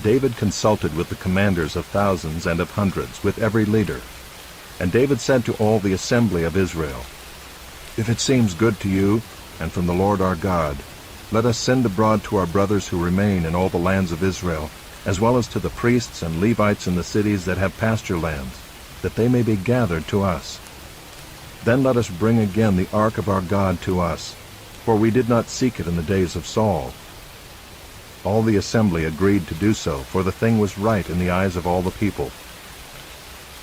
David consulted with the commanders of thousands and of hundreds, with every leader. And David said to all the assembly of Israel, "If it seems good to you, and from the Lord our God, let us send abroad to our brothers who remain in all the lands of Israel, as well as to the priests and Levites in the cities that have pasture lands, that they may be gathered to us. Then let us bring again the ark of our God to us, for we did not seek it in the days of Saul." All the assembly agreed to do so, for the thing was right in the eyes of all the people.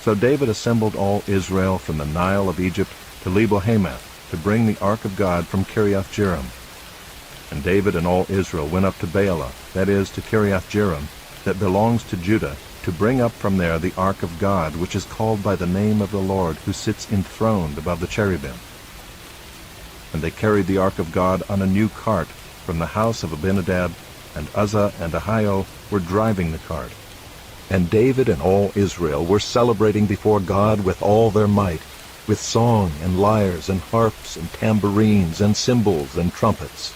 So David assembled all Israel from the Nile of Egypt to Lebo-Hamath, to bring the ark of God from Kiriath-Jearim. And David and all Israel went up to Baalah, that is, to Kiriath-Jearim, that belongs to Judah, to bring up from there the ark of God, which is called by the name of the Lord, who sits enthroned above the cherubim. And they carried the ark of God on a new cart from the house of Abinadab, and Uzzah and Ahio were driving the cart. And David and all Israel were celebrating before God with all their might, with song and lyres and harps and tambourines and cymbals and trumpets.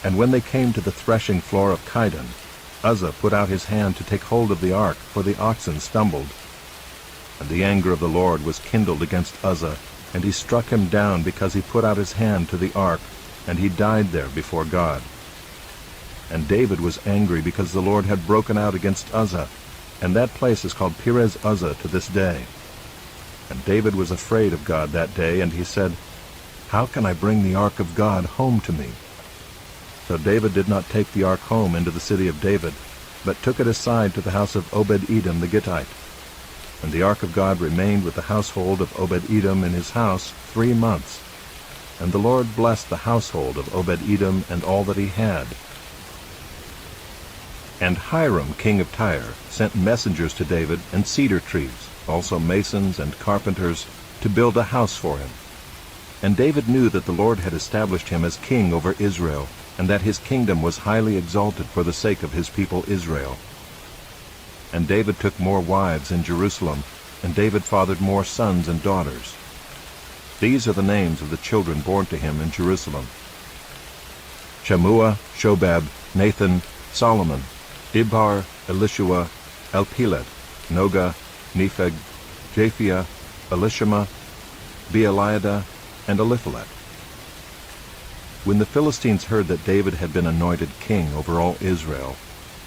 And when they came to the threshing floor of Chidon, Uzzah put out his hand to take hold of the ark, for the oxen stumbled. And the anger of the Lord was kindled against Uzzah, and he struck him down because he put out his hand to the ark, and he died there before God. And David was angry because the Lord had broken out against Uzzah, and that place is called Perez Uzzah to this day. And David was afraid of God that day, and he said, "How can I bring the ark of God home to me?" So David did not take the ark home into the city of David, but took it aside to the house of Obed-Edom the Gittite. And the ark of God remained with the household of Obed-Edom in his house 3 months. And the Lord blessed the household of Obed-Edom and all that he had. And Hiram king of Tyre sent messengers to David and cedar trees, also masons and carpenters, to build a house for him. And David knew that the Lord had established him as king over Israel, and that his kingdom was highly exalted for the sake of his people Israel. And David took more wives in Jerusalem, and David fathered more sons and daughters. These are the names of the children born to him in Jerusalem: Shammua, Shobab, Nathan, Solomon, Ibhar, Elishua, Elpelet, Noga, Nepheg, Japhia, Elishama, Beeliada, and Eliphalet. When the Philistines heard that David had been anointed king over all Israel,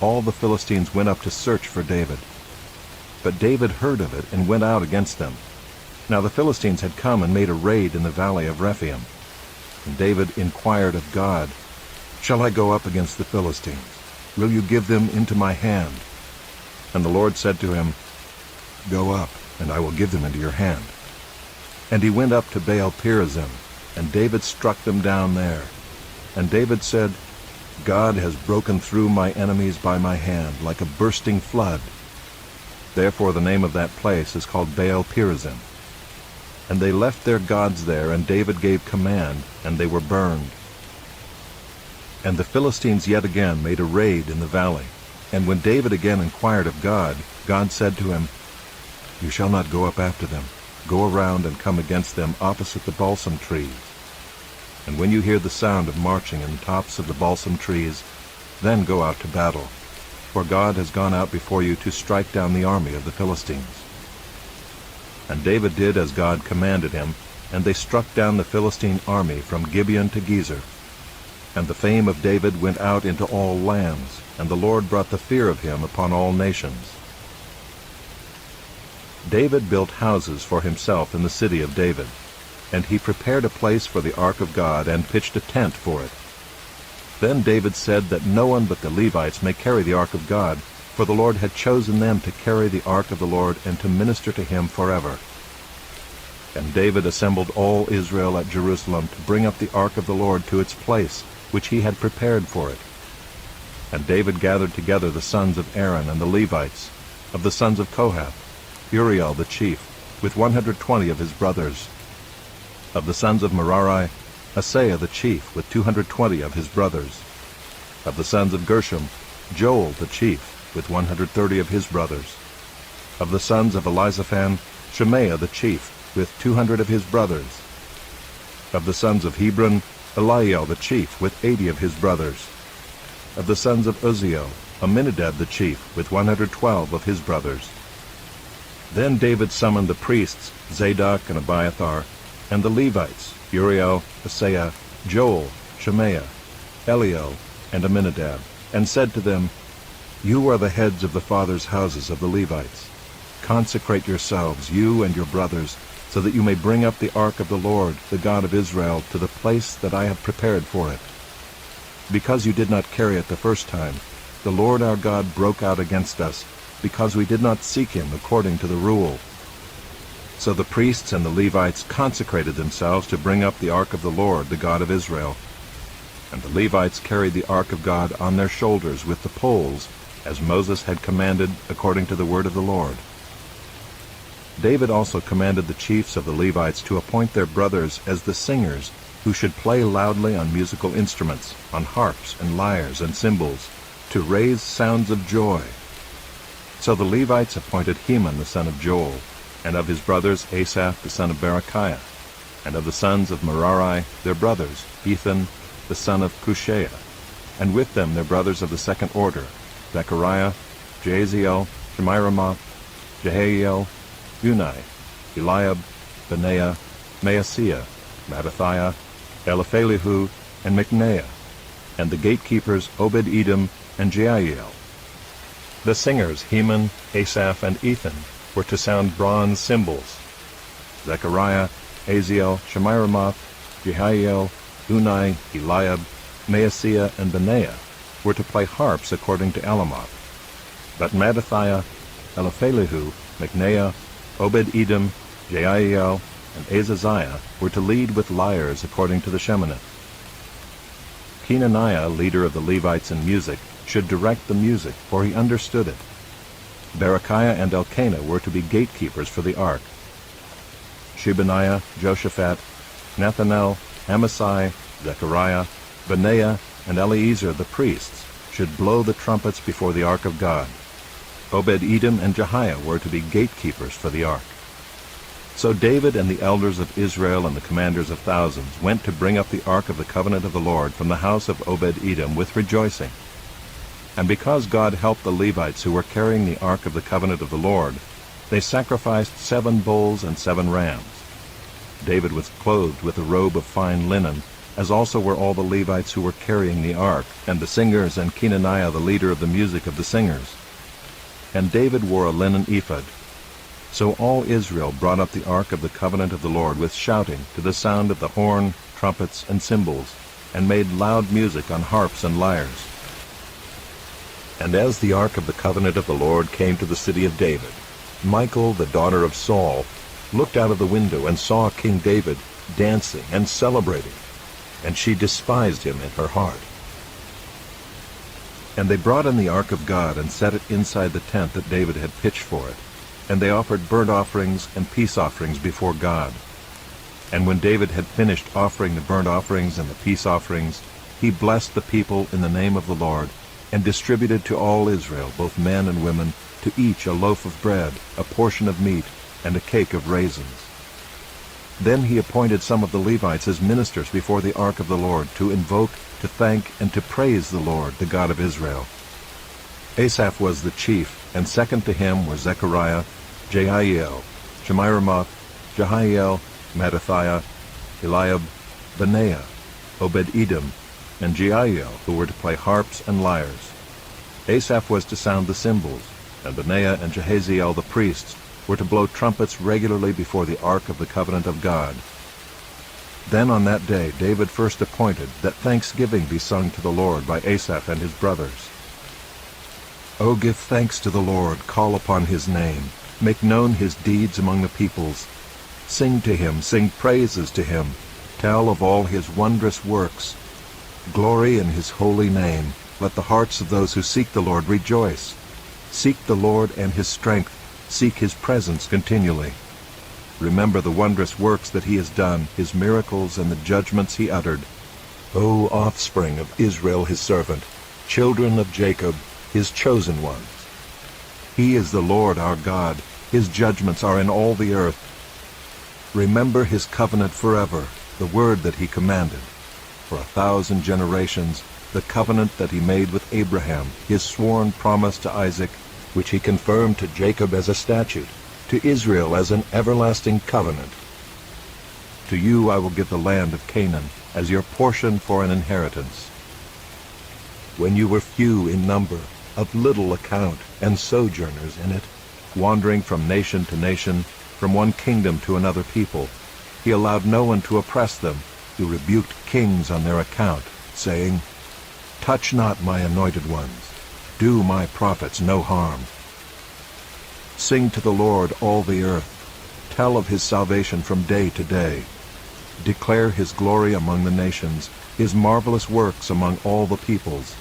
all the Philistines went up to search for David. But David heard of it and went out against them. Now the Philistines had come and made a raid in the valley of Rephaim. And David inquired of God, "Shall I go up against the Philistines? Will you give them into my hand?" And the Lord said to him, "Go up, and I will give them into your hand." And he went up to Baal-perazim, and David struck them down there. And David said, "God has broken through my enemies by my hand, like a bursting flood." Therefore the name of that place is called Baal-perazim. And they left their gods there, and David gave command, and they were burned. And the Philistines yet again made a raid in the valley. And when David again inquired of God, God said to him, "You shall not go up after them. Go around and come against them opposite the balsam trees. And when you hear the sound of marching in the tops of the balsam trees, then go out to battle. For God has gone out before you to strike down the army of the Philistines." And David did as God commanded him, and they struck down the Philistine army from Gibeon to Gezer. And the fame of David went out into all lands, and the Lord brought the fear of him upon all nations. David built houses for himself in the city of David, and he prepared a place for the ark of God, and pitched a tent for it. Then David said that no one but the Levites may carry the ark of God, for the Lord had chosen them to carry the ark of the Lord and to minister to him forever. And David assembled all Israel at Jerusalem to bring up the ark of the Lord to its place, which he had prepared for it. And David gathered together the sons of Aaron and the Levites, of the sons of Kohath, Uriel the chief, with 120 of his brothers. Of the sons of Merari, Asaiah the chief, with 220 of his brothers. Of the sons of Gershom, Joel the chief, with 130 of his brothers. Of the sons of Elizaphan, Shemaiah the chief, with 200 of his brothers. Of the sons of Hebron, Eliel the chief, with 80 of his brothers. Of the sons of Uzziel, Aminadab the chief, with 112 of his brothers. Then David summoned the priests, Zadok and Abiathar, and the Levites, Uriel, Asaiah, Joel, Shemaiah, Eliel, and Aminadab, and said to them, "You are the heads of the fathers' houses of the Levites. Consecrate yourselves, you and your brothers, so that you may bring up the ark of the Lord, the God of Israel, to the place that I have prepared for it. Because you did not carry it the first time, the Lord our God broke out against us, because we did not seek him according to the rule." So the priests and the Levites consecrated themselves to bring up the ark of the Lord, the God of Israel. And the Levites carried the ark of God on their shoulders with the poles, as Moses had commanded according to the word of the Lord. David also commanded the chiefs of the Levites to appoint their brothers as the singers, who should play loudly on musical instruments, on harps and lyres and cymbals, to raise sounds of joy. So the Levites appointed Heman the son of Joel, and of his brothers Asaph the son of Berechiah, and of the sons of Merari their brothers Ethan the son of Cushaiah, and with them their brothers of the second order, Zechariah, Jaasiel, Shemiramoth, Jehiel, Unai, Eliab, Benaiah, Maaseiah, Mattithiah, Eliphalihu, and Micneiah, and the gatekeepers Obed-Edom and Jeiel. The singers Heman, Asaph, and Ethan were to sound bronze cymbals. Zechariah, Aziel, Shemiramoth, Jehiel, Unai, Eliab, Maaseiah, and Benaiah were to play harps according to Alamoth. But Mattithiah, Eliphalihu, Micneiah, Obed-Edom, Jeiel, and Azaziah were to lead with lyres according to the Sheminith. Kenaniah, leader of the Levites in music, should direct the music, for he understood it. Berechiah and Elkanah were to be gatekeepers for the ark. Shebaniah, Joshaphat, Nethanel, Amasai, Zechariah, Benaiah, and Eleazar the priests should blow the trumpets before the ark of God. Obed-Edom and Jehiah were to be gatekeepers for the ark. So David and the elders of Israel and the commanders of thousands went to bring up the ark of the covenant of the Lord from the house of Obed-Edom with rejoicing. And because God helped the Levites who were carrying the ark of the covenant of the Lord, they sacrificed 7 bulls and 7 rams. David was clothed with a robe of fine linen, as also were all the Levites who were carrying the ark, and the singers, and Kenaniah the leader of the music of the singers. And David wore a linen ephod. So all Israel brought up the ark of the covenant of the Lord with shouting, to the sound of the horn, trumpets, and cymbals, and made loud music on harps and lyres. And as the ark of the covenant of the Lord came to the city of David, Michal, the daughter of Saul, looked out of the window and saw King David dancing and celebrating, and she despised him in her heart. And they brought in the ark of God and set it inside the tent that David had pitched for it, and they offered burnt offerings and peace offerings before God. And when David had finished offering the burnt offerings and the peace offerings, he blessed the people in the name of the Lord, and distributed to all Israel, both men and women, to each a loaf of bread, a portion of meat, and a cake of raisins. Then he appointed some of the Levites as ministers before the ark of the Lord, to invoke, to thank, and to praise the Lord, the God of Israel. Asaph was the chief, and second to him were Zechariah, Jehiel, Shemiramoth, Jehiel, Mattithiah, Eliab, Benaiah, Obed-Edom, and Jeiel, who were to play harps and lyres. Asaph was to sound the cymbals, and Benaiah and Jehaziel the priests were to blow trumpets regularly before the ark of the covenant of God. Then on that day David first appointed that thanksgiving be sung to the Lord by Asaph and his brothers. O give thanks to the Lord, call upon his name, make known his deeds among the peoples. Sing to him, sing praises to him, tell of all his wondrous works. Glory in his holy name, let the hearts of those who seek the Lord rejoice. Seek the Lord and his strength, seek his presence continually. Remember the wondrous works that he has done, his miracles and the judgments he uttered. O offspring of Israel his servant, children of Jacob, his chosen ones. He is the Lord our God, his judgments are in all the earth. Remember his covenant forever, the word that he commanded. For 1,000 generations, the covenant that he made with Abraham, his sworn promise to Isaac, which he confirmed to Jacob as a statute, to Israel as an everlasting covenant. To you I will give the land of Canaan as your portion for an inheritance. When you were few in number, of little account, and sojourners in it, wandering from nation to nation, from one kingdom to another people, he allowed no one to oppress them. He rebuked kings on their account, saying, Touch not my anointed ones. Do my prophets no harm. Sing to the Lord, all the earth. Tell of his salvation from day to day. Declare his glory among the nations, his marvelous works among all the peoples.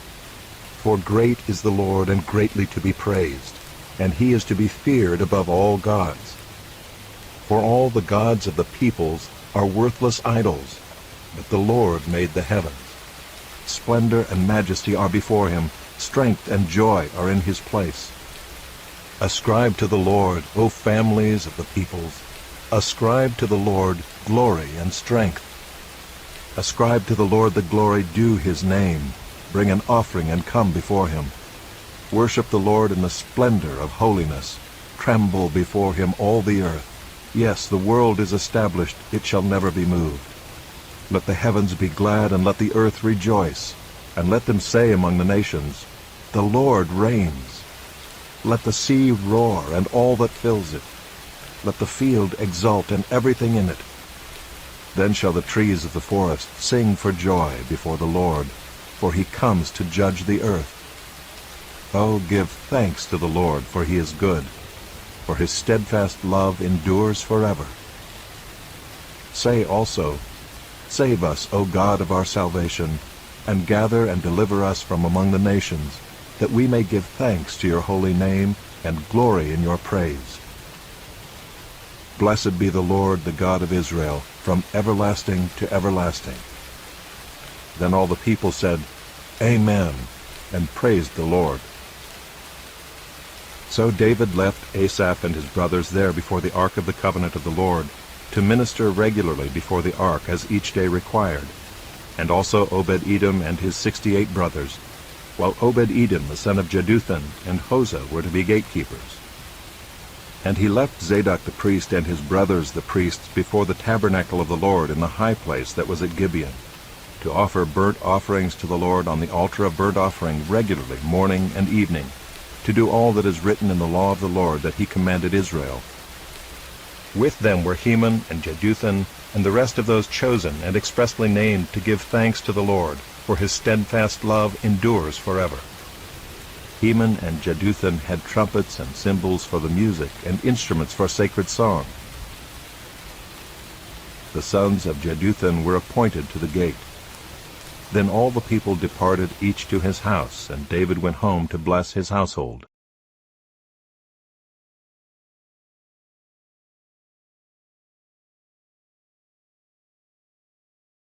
For great is the Lord, and greatly to be praised, and he is to be feared above all gods. For all the gods of the peoples are worthless idols, but the Lord made the heavens. Splendor and majesty are before him, strength and joy are in his place. Ascribe to the Lord, O families of the peoples. Ascribe to the Lord glory and strength. Ascribe to the Lord the glory due his name. Bring an offering and come before him. Worship the Lord in the splendor of holiness. Tremble before him all the earth. Yes, the world is established, it shall never be moved. Let the heavens be glad, and let the earth rejoice. And let them say among the nations, The Lord reigns. Let the sea roar, and all that fills it. Let the field exult, and everything in it. Then shall the trees of the forest sing for joy before the Lord, for he comes to judge the earth. Oh, give thanks to the Lord, for he is good, for his steadfast love endures forever. Say also, Save us, O God of our salvation, and gather and deliver us from among the nations, that we may give thanks to your holy name and glory in your praise. Blessed be the Lord, the God of Israel, from everlasting to everlasting. Then all the people said, Amen, and praised the Lord. So David left Asaph and his brothers there before the ark of the covenant of the Lord, to minister regularly before the ark as each day required, and also Obed-Edom and his 68 brothers, while Obed-Edom the son of Jeduthun and Hosah were to be gatekeepers. And he left Zadok the priest and his brothers the priests before the tabernacle of the Lord in the high place that was at Gibeon, to offer burnt offerings to the Lord on the altar of burnt offering regularly morning and evening, to do all that is written in the law of the Lord that he commanded Israel. With them were Heman and Jeduthun, and the rest of those chosen and expressly named to give thanks to the Lord, for his steadfast love endures forever. Heman and Jeduthun had trumpets and cymbals for the music, and instruments for sacred song. The sons of Jeduthun were appointed to the gate. Then all the people departed each to his house, and David went home to bless his household.